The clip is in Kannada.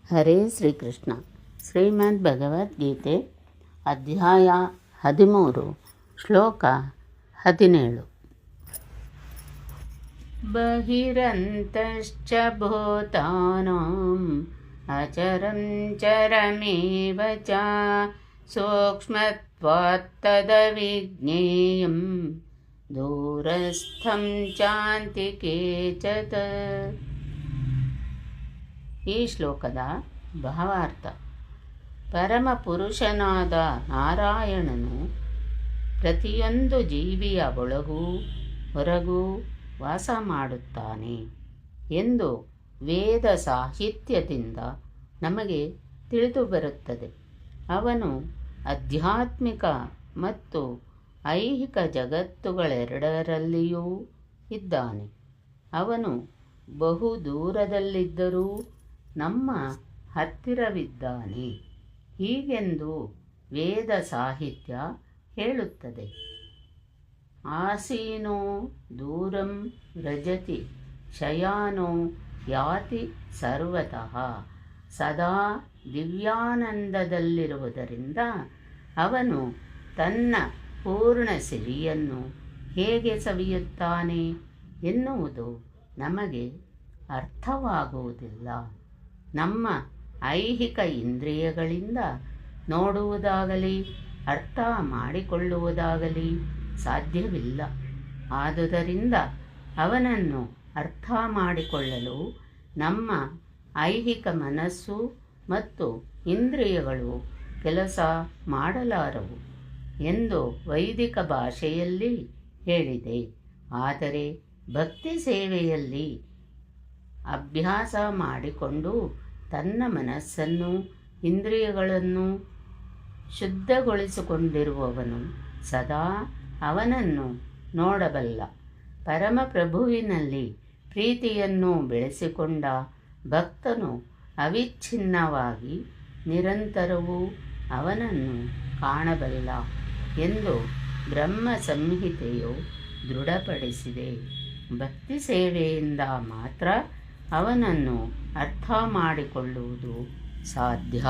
ಹರೇ ಶ್ರೀಕೃಷ್ಣ. ಶ್ರೀಮದ್ ಭಗವದ್ಗೀತೆ ಅಧ್ಯಾಯ 13 ಶ್ಲೋಕ 17. ಬಹಿರಂತಶ್ಚ ಭೂತಾನಾಂ ಅಚರಂ ಚರಮೇವ ಚ ಸೂಕ್ಷ್ಮತ್ವಾತ್ ತದವಿಜ್ಞೇಯಂ ದೂರಸ್ಥಂ ಚಾಂತಿಕೆ ಚ ತತ್. ಈ ಶ್ಲೋಕದ ಭಾವಾರ್ಥ: ಪರಮ ಪುರುಷನಾದ ನಾರಾಯಣನು ಪ್ರತಿಯೊಂದು ಜೀವಿಯ ಒಳಗೂ ಹೊರಗೂ ವಾಸ ಮಾಡುತ್ತಾನೆ ಎಂದು ವೇದ ಸಾಹಿತ್ಯದಿಂದ ನಮಗೆ ತಿಳಿದುಬರುತ್ತದೆ. ಅವನು ಆಧ್ಯಾತ್ಮಿಕ ಮತ್ತು ಐಹಿಕ ಜಗತ್ತುಗಳೆರಡರಲ್ಲಿಯೂ ಇದ್ದಾನೆ. ಅವನು ಬಹು ದೂರದಲ್ಲಿದ್ದರೂ ನಮ್ಮ ಹತ್ತಿರವಿದ್ದಾನೆ. ಹೀಗೆಂದು ವೇದ ಸಾಹಿತ್ಯ ಹೇಳುತ್ತದೆ. ಆಸೀನೋ ದೂರಂ ವ್ರಜತಿ ಶಯಾನೋ ಯಾತಿ ಸರ್ವತಃ. ಸದಾ ದಿವ್ಯಾನಂದದಲ್ಲಿರುವುದರಿಂದ ಅವನು ತನ್ನ ಪೂರ್ಣ ಸಿರಿಯನ್ನು ಹೇಗೆ ಸವಿಯುತ್ತಾನೆ ಎನ್ನುವುದು ನಮಗೆ ಅರ್ಥವಾಗುವುದಿಲ್ಲ. ನಮ್ಮ ಐಹಿಕ ಇಂದ್ರಿಯಗಳಿಂದ ನೋಡುವುದಾಗಲಿ ಅರ್ಥ ಮಾಡಿಕೊಳ್ಳುವುದಾಗಲಿ ಸಾಧ್ಯವಿಲ್ಲ. ಆದುದರಿಂದ ಅವನನ್ನು ಅರ್ಥ ಮಾಡಿಕೊಳ್ಳಲು ನಮ್ಮ ಐಹಿಕ ಮನಸ್ಸು ಮತ್ತು ಇಂದ್ರಿಯಗಳು ಕೆಲಸ ಮಾಡಲಾರವು ಎಂದು ವೈದಿಕ ಭಾಷೆಯಲ್ಲಿ ಹೇಳಿದೆ. ಆದರೆ ಭಕ್ತಿ ಸೇವೆಯಲ್ಲಿ ಅಭ್ಯಾಸ ಮಾಡಿಕೊಂಡು ತನ್ನ ಮನಸ್ಸನ್ನು ಇಂದ್ರಿಯಗಳನ್ನು ಶುದ್ಧಗೊಳಿಸಿಕೊಂಡಿರುವವನು ಸದಾ ಅವನನ್ನು ನೋಡಬಲ್ಲ. ಪರಮಪ್ರಭುವಿನಲ್ಲಿ ಪ್ರೀತಿಯನ್ನು ಬೆಳೆಸಿಕೊಂಡ ಭಕ್ತನು ಅವಿಚ್ಛಿನ್ನವಾಗಿ ನಿರಂತರವೂ ಅವನನ್ನು ಕಾಣಬಲ್ಲ ಎಂದು ಬ್ರಹ್ಮ ಸಂಹಿತೆಯು ದೃಢಪಡಿಸಿದೆ. ಭಕ್ತಿ ಸೇವೆಯಿಂದ ಮಾತ್ರ ಅವನನ್ನು ಅರ್ಥ ಮಾಡಿಕೊಳ್ಳುವುದು ಸಾಧ್ಯ.